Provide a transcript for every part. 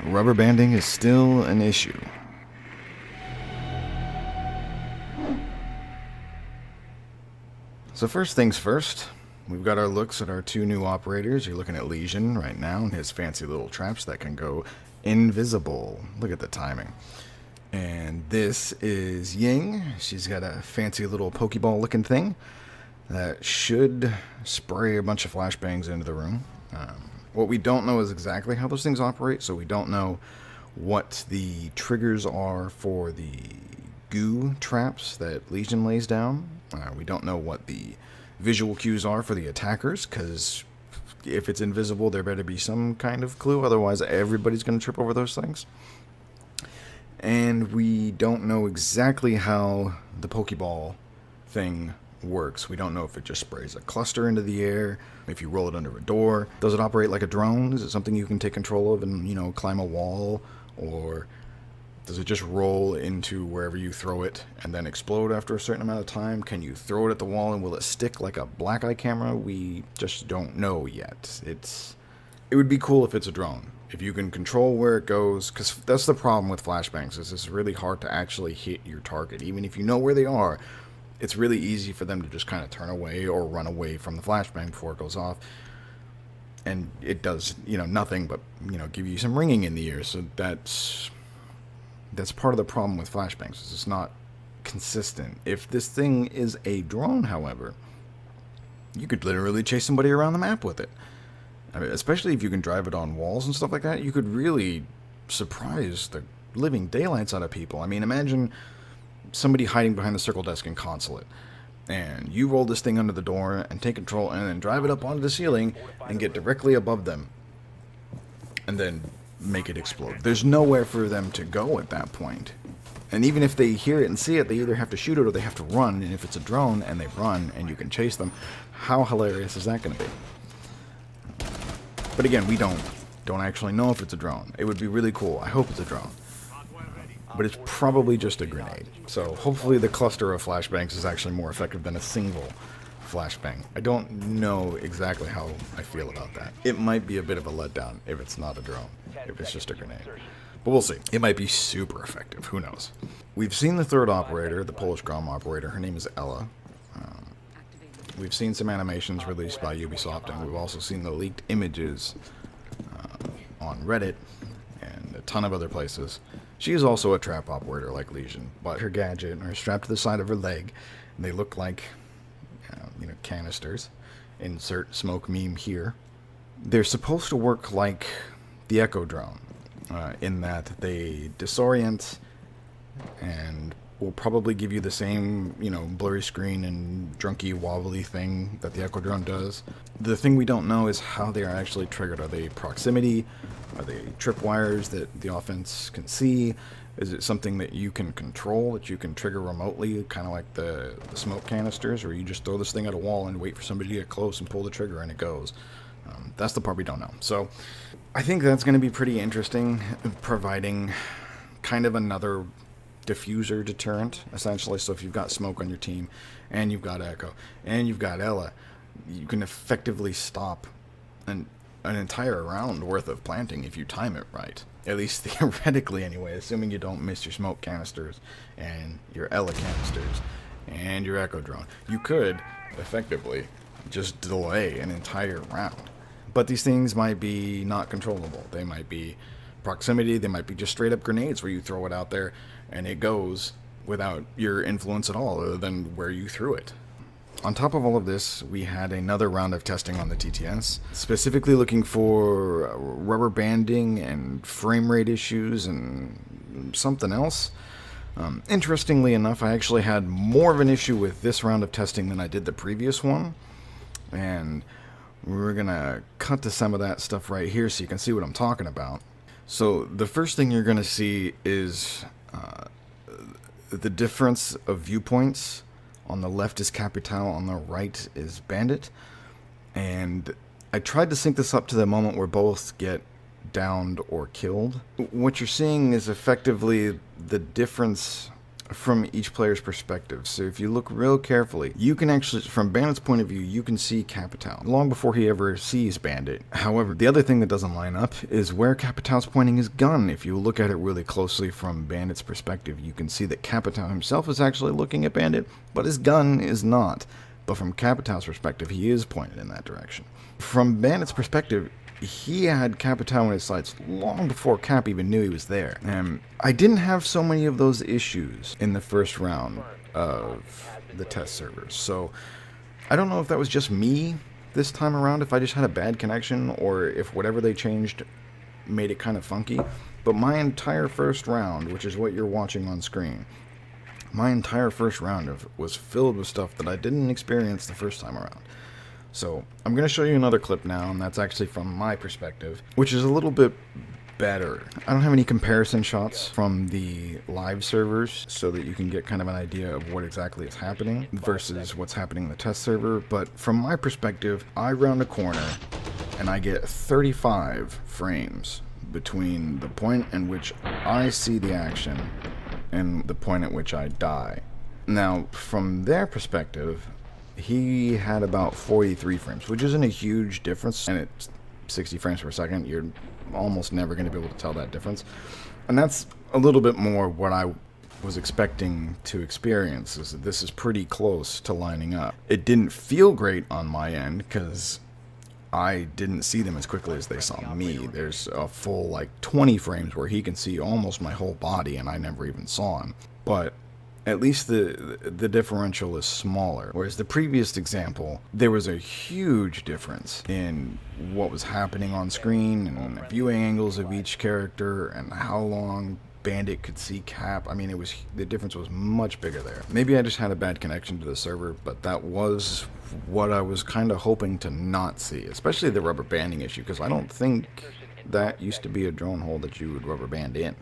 rubber banding is still an issue. So first things first, we've got our looks at our two new operators. You're looking at Legion right now and his fancy little traps that can go invisible. Look at the timing. And this is Ying. She's got a fancy little Pokeball looking thing that should spray a bunch of flashbangs into the room. What we don't know is exactly how those things operate, so we don't know what the triggers are for the goo traps that Legion lays down. We don't know what the visual cues are for the attackers, because if it's invisible, there better be some kind of clue, otherwise everybody's going to trip over those things. And we don't know exactly how the Pokeball thing works. We don't know if it just sprays a cluster into the air, if you roll it under a door. Does it operate like a drone? Is it something you can take control of and, climb a wall? Or does it just roll into wherever you throw it and then explode after a certain amount of time? Can you throw it at the wall and will it stick like a black eye camera? We just don't know yet. It would be cool if it's a drone. If you can control where it goes, because that's the problem with flashbangs, is it's really hard to actually hit your target. Even if you know where they are, it's really easy for them to just kind of turn away or run away from the flashbang before it goes off. And it does, nothing but, give you some ringing in the ear. So that's part of the problem with flashbangs, is it's not consistent. If this thing is a drone, however, you could literally chase somebody around the map with it. I mean, especially if you can drive it on walls and stuff like that, you could really surprise the living daylights out of people. I mean, imagine somebody hiding behind the circle desk in Consulate, and you roll this thing under the door and take control and then drive it up onto the ceiling and get directly above them and then make it explode. There's nowhere for them to go at that point. And even if they hear it and see it, they either have to shoot it or they have to run. And if it's a drone and they run and you can chase them, how hilarious is that going to be? But again, we don't actually know if it's a drone. It would be really cool. I hope it's a drone. But it's probably just a grenade. So hopefully the cluster of flashbangs is actually more effective than a single flashbang. I don't know exactly how I feel about that. It might be a bit of a letdown if it's not a drone, if it's just a grenade. But we'll see. It might be super effective. Who knows? We've seen the third operator, the Polish Grom operator. Her name is Ella. We've seen some animations released by Ubisoft, and we've also seen the leaked images on Reddit and a ton of other places. She is also a trap operator like Legion, but her gadget are strapped to the side of her leg, and they look like, canisters. Insert smoke meme here. They're supposed to work like the Echo drone, in that they disorient and will probably give you the same, blurry screen and drunky wobbly thing that the Echo drone does. The thing we don't know is how they are actually triggered. Are they proximity? Are they tripwires that the offense can see? Is it something that you can control, that you can trigger remotely, kind of like the smoke canisters, or you just throw this thing at a wall and wait for somebody to get close and pull the trigger and it goes? That's the part we don't know. So I think that's going to be pretty interesting, providing kind of another diffuser deterrent, essentially. So if you've got smoke on your team and you've got Echo and you've got Ella, you can effectively stop an entire round worth of planting if you time it right. At least theoretically anyway, assuming you don't miss your smoke canisters and your Ella canisters and your Echo drone. You could effectively just delay an entire round. But these things might be not controllable. They might be proximity, they might be just straight up grenades where you throw it out there and it goes without your influence at all, other than where you threw it. On top of all of this, we had another round of testing on the TTS, specifically looking for rubber banding and frame rate issues and something else. Interestingly enough, I actually had more of an issue with this round of testing than I did the previous one, and we're gonna cut to some of that stuff right here so you can see what I'm talking about. So the first thing you're gonna see is the difference of viewpoints. On the left is Capital, on the right is Bandit. And I tried to sync this up to the moment where both get downed or killed. What you're seeing is effectively the difference from each player's perspective. So if you look real carefully, you can actually, from Bandit's point of view, you can see Capital long before he ever sees Bandit. However, the other thing that doesn't line up is where Capital's pointing his gun. If you look at it really closely from Bandit's perspective, you can see that Capital himself is actually looking at Bandit, but his gun is not. But from Capital's perspective, he is pointed in that direction. From Bandit's perspective, he had Capital in his sights long before Cap even knew he was there. And I didn't have so many of those issues in the first round of the test servers. So I don't know if that was just me this time around, if I just had a bad connection, or if whatever they changed made it kind of funky. But my entire first round, which is what you're watching on screen, my entire first round was filled with stuff that I didn't experience the first time around. So I'm going to show you another clip now, and that's actually from my perspective, which is a little bit better. I don't have any comparison shots from the live servers so that you can get kind of an idea of what exactly is happening versus what's happening in the test server. But from my perspective, I round a corner and I get 35 frames between the point in which I see the action and the point at which I die. Now, from their perspective, he had about 43 frames, which isn't a huge difference, and it's 60 frames per second. You're almost never going to be able to tell that difference. And that's a little bit more what I was expecting to experience, is that this is pretty close to lining up. It didn't feel great on my end, because I didn't see them as quickly as they saw me. There's a full, like, 20 frames where he can see almost my whole body, and I never even saw him. But at least the differential is smaller. Whereas the previous example, there was a huge difference in what was happening on screen and viewing angles of each character and how long Bandit could see Cap. I mean, the difference was much bigger there. Maybe I just had a bad connection to the server, but that was what I was kind of hoping to not see, especially the rubber banding issue, because I don't think that used to be a drone hole that you would rubber band in.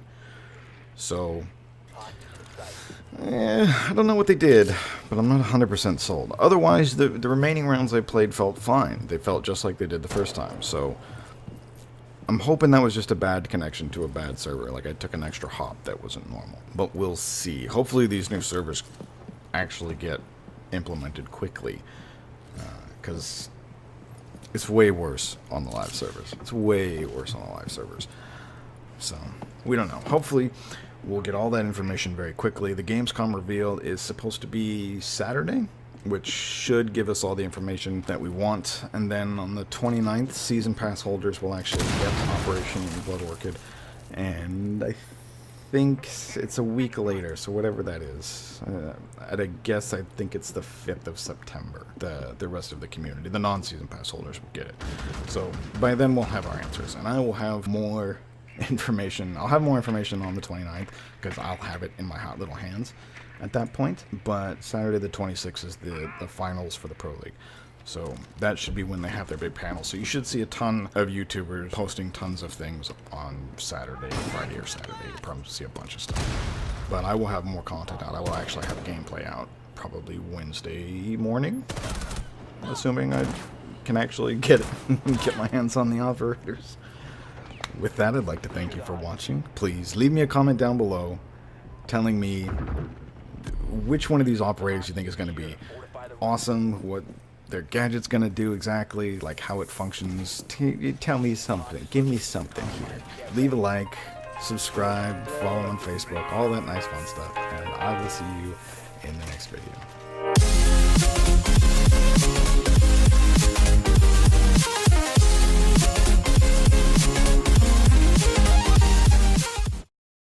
So I don't know what they did, but I'm not 100% sold. Otherwise, the remaining rounds I played felt fine. They felt just like they did the first time, so I'm hoping that was just a bad connection to a bad server, like I took an extra hop that wasn't normal. But we'll see. Hopefully these new servers actually get implemented quickly, because it's way worse on the live servers. It's way worse on the live servers. So, we don't know. Hopefully we'll get all that information very quickly. The Gamescom reveal is supposed to be Saturday, which should give us all the information that we want. And then on the 29th, Season Pass holders will actually get Operation Blood Orchid. And I think it's a week later, so whatever that is. At a guess, I think it's the 5th of September. The rest of the community, the non-Season Pass holders, will get it. So by then we'll have our answers, and I will have more information. I'll have more information on the 29th, because I'll have it in my hot little hands at that point. But Saturday the 26th is the finals for the Pro League. So that should be when they have their big panel. So you should see a ton of YouTubers posting tons of things on Saturday, Friday or Saturday. You'll probably see a bunch of stuff. But I will have more content out. I will actually have gameplay out probably Wednesday morning, assuming I can actually get my hands on the operators. With that, I'd like to thank you for watching. Please leave me a comment down below telling me which one of these operators you think is going to be awesome, what their gadget's going to do exactly, like how it functions. Tell me something. Give me something here. Leave a like, subscribe, follow on Facebook, all that nice fun stuff. And I will see you in the next video.